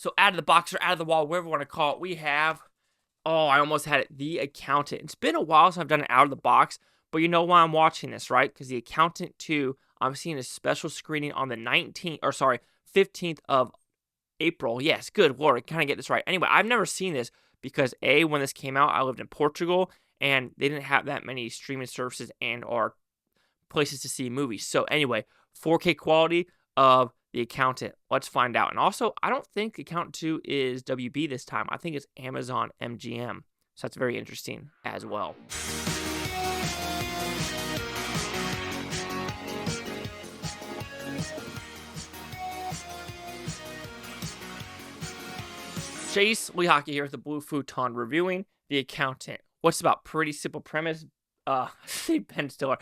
So out of the box or out of the wall, whatever you want to call it, we have, oh, I almost had it, The Accountant. It's been a while since I've done it out of the box, but you know why I'm watching this, right? Because The Accountant 2, I'm seeing a special screening on the 15th of April. Yes, good Lord, I kind of get this right. Anyway, I've never seen this because when this came out, I lived in Portugal, and they didn't have that many streaming services and or places to see movies. So anyway, 4K quality of The Accountant. Let's find out. And also, I don't think Accountant 2 is WB this time. I think it's Amazon MGM. So that's very interesting as well. Chase Lee Hockey here with the Blue Futon reviewing The Accountant. What's about? Pretty simple premise. Say Ben Stiller.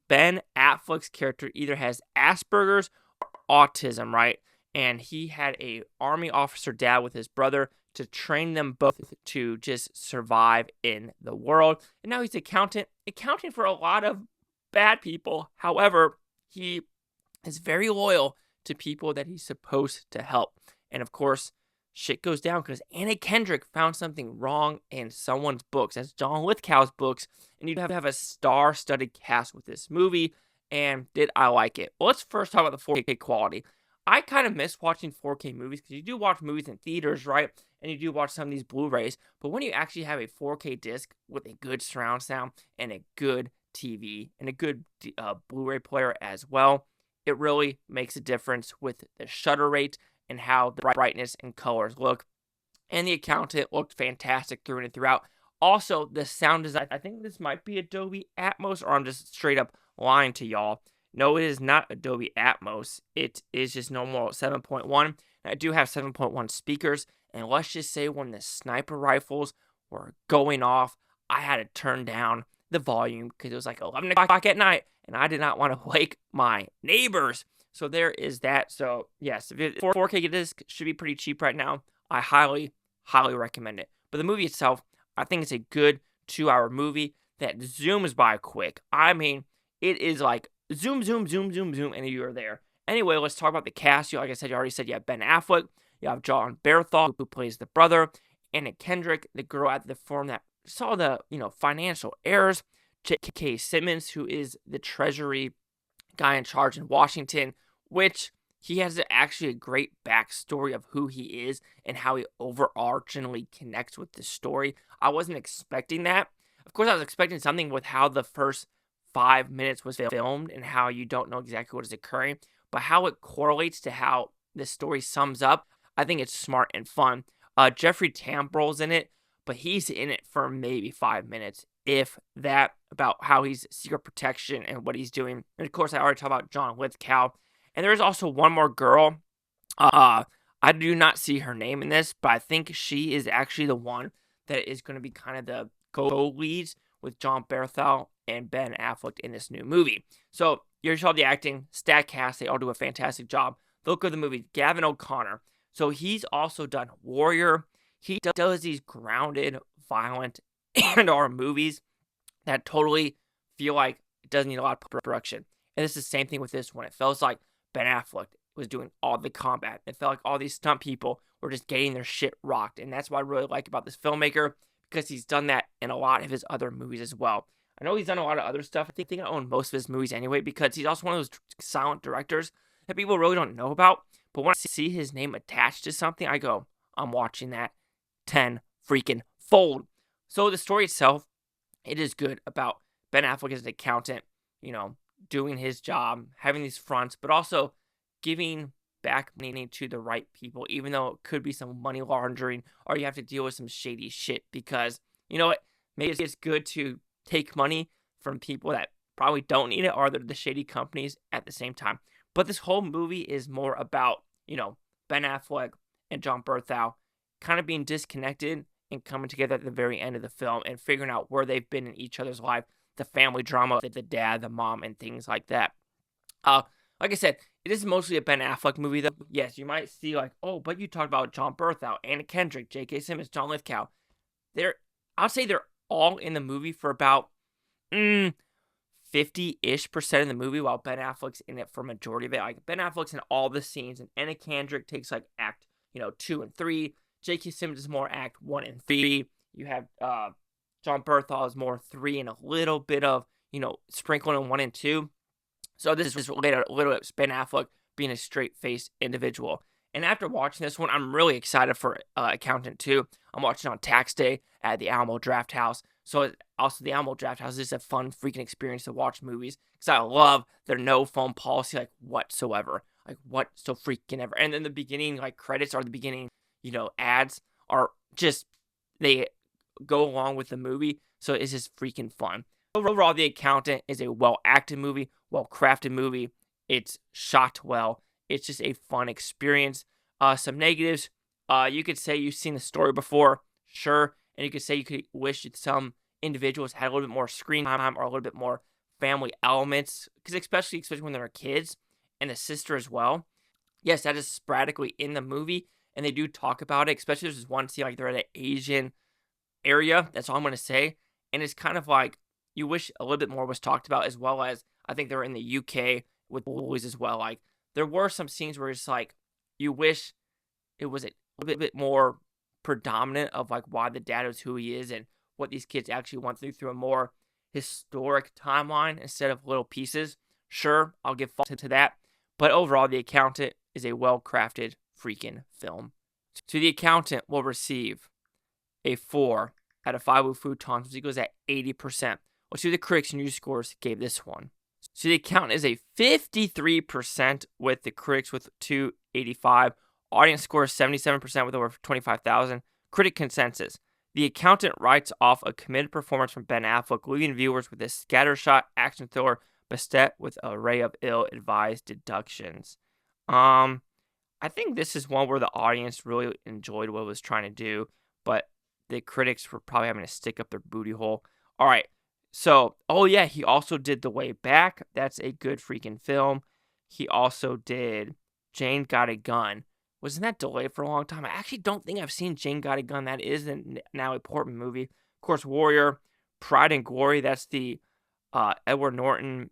Ben Affleck's character either has Asperger's or autism, right? And he had a army officer dad with his brother to train them both to just survive in the world. And now he's accounting for a lot of bad people. However, he is very loyal to people that he's supposed to help. And of course, shit goes down because Anna Kendrick found something wrong in someone's books. That's John Lithgow's books. And you'd have a star-studded cast with this movie. And did I like it? Well, let's first talk about the 4K quality. I kind of miss watching 4K movies because you do watch movies in theaters, right? And you do watch some of these Blu-rays. But when you actually have a 4K disc with a good surround sound and a good TV and a good Blu-ray player as well, it really makes a difference with the shutter rate and how the brightness and colors look. And The Accountant looked fantastic through and throughout. Also, the sound design, I think this might be Adobe Atmos, or I'm just straight up lying to y'all. No, it is not Adobe Atmos. It is just normal 7.1. I do have 7.1 speakers, and let's just say when the sniper rifles were going off, I had to turn down the volume because it was like 11 o'clock at night, and I did not want to wake my neighbors. So there is that. So yes, 4K disc should be pretty cheap right now. I highly, highly recommend it. But the movie itself, I think it's a good 2-hour movie that zooms by quick. I mean, it is like zoom, zoom, zoom, zoom, zoom, and you're there. Anyway, let's talk about the cast. Like I said, you already said you have Ben Affleck, you have John Bernthal, who plays the brother, Anna Kendrick, the girl at the firm that saw the financial errors, J.K. Simmons, who is the Treasury guy in charge in Washington, which he has actually a great backstory of who he is and how he overarchingly connects with the story. I wasn't expecting that. Of course, I was expecting something with how the first 5 minutes was filmed and how you don't know exactly what is occurring, but how it correlates to how the story sums up, I think it's smart and fun. Jeffrey Tambor's in it, but he's in it for maybe 5 minutes, if that, about how he's secret protection and what he's doing. And of course, I already talked about John Lithgow. And there's also one more girl. I do not see her name in this, but I think she is actually the one that is going to be kind of the co-leads with John Bernthal and Ben Affleck in this new movie. So you saw the acting, stat cast, they all do a fantastic job. The look of the movie, Gavin O'Connor. So he's also done Warrior. He does these grounded, violent, and our movies that totally feel like it doesn't need a lot of production. And it's the same thing with this one. It feels like Ben Affleck was doing all the combat. It felt like all these stunt people were just getting their shit rocked. And that's what I really like about this filmmaker, because he's done that in a lot of his other movies as well. I know he's done a lot of other stuff. I think I own most of his movies anyway, because he's also one of those silent directors that people really don't know about. But when I see his name attached to something, I go, I'm watching that 10 freaking fold. So the story itself, it is good about Ben Affleck as an accountant, doing his job, having these fronts, but also giving back money to the right people, even though it could be some money laundering or you have to deal with some shady shit, because, maybe it's good to take money from people that probably don't need it, or they're the shady companies at the same time. But this whole movie is more about, Ben Affleck and John Bernthal kind of being disconnected and coming together at the very end of the film and figuring out where they've been in each other's life, the family drama, the dad, the mom, and things like that. Like I said, it is mostly a Ben Affleck movie, though. Yes, you might see oh, but you talked about John Bernthal, Anna Kendrick, J.K. Simmons, John Lithgow. I'll say they're all in the movie for about 50-ish% of the movie, while Ben Affleck's in it for majority of it. Ben Affleck's in all the scenes, and Anna Kendrick takes act 2 and 3. J.K. Simmons is more act 1 and 3. You have John Bernthal is more 3 and a little bit of, sprinkling in 1 and 2. So this is related a little bit to Ben Affleck being a straight-faced individual. And after watching this one, I'm really excited for Accountant 2. I'm watching on tax day at the Alamo Draft House. So also the Alamo Draft House is a fun freaking experience to watch movies because I love their no phone policy whatsoever. What so freaking ever. And then the beginning credits are the beginning, ads are just, they go along with the movie. So it's just freaking fun. Overall, The Accountant is a well-acted movie, well-crafted movie. It's shot well. It's just a fun experience. Some negatives. You could say you've seen the story before, sure. And you could say you could wish that some individuals had a little bit more screen time or a little bit more family elements. Because especially when they're kids and the sister as well. Yes, that is sporadically in the movie. And they do talk about it. Especially there's this one scene they're at an Asian area. That's all I'm going to say. And it's kind of you wish a little bit more was talked about, as well as I think they're in the UK with boys as well. There were some scenes where it's you wish it was a little bit more predominant of why the dad is who he is and what these kids actually went through a more historic timeline instead of little pieces. Sure, I'll give fault to that. But overall, The Accountant is a well-crafted freaking film. So The Accountant will receive a 4 out of 5 with Futons, which equals at 80%. Let's see what the critics and news scores gave this one. So The Accountant is a 53% with the critics with 285. Audience score is 77% with over 25,000. Critic consensus. The Accountant writes off a committed performance from Ben Affleck, leaving viewers with a scattershot action thriller beset with an array of ill-advised deductions. I think this is one where the audience really enjoyed what it was trying to do, but the critics were probably having to stick up their booty hole. All right. So, he also did The Way Back. That's a good freaking film. He also did Jane Got a Gun. Wasn't that delayed for a long time? I actually don't think I've seen Jane Got a Gun. That is now a Portman movie. Of course, Warrior, Pride and Glory. That's the Edward Norton,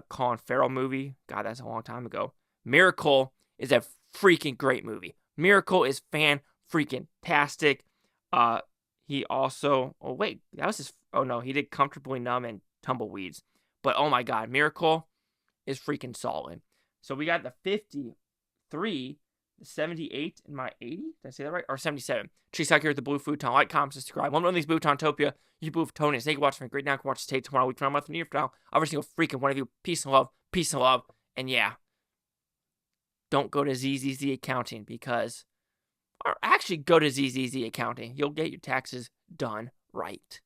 Colin Farrell movie. God, that's a long time ago. Miracle is a freaking great movie. Miracle is fan-freaking-tastic. He also, he did Comfortably Numb and Tumbleweeds. But oh my God, Miracle is freaking solid. So we got the 53, the 78, and my 80. Did I say that right? Or 77. Trees out here with the Blue Futon. Like, comment, subscribe. One of these Bluetontopia. You Blue Futonians. Thank you for watching. Great now. Watch the tape tomorrow. Week from month from year from now. Every single freaking one of you. Peace and love. Peace and love. And yeah, don't go to ZZZ Accounting or actually go to ZZZ Accounting. You'll get your taxes done right.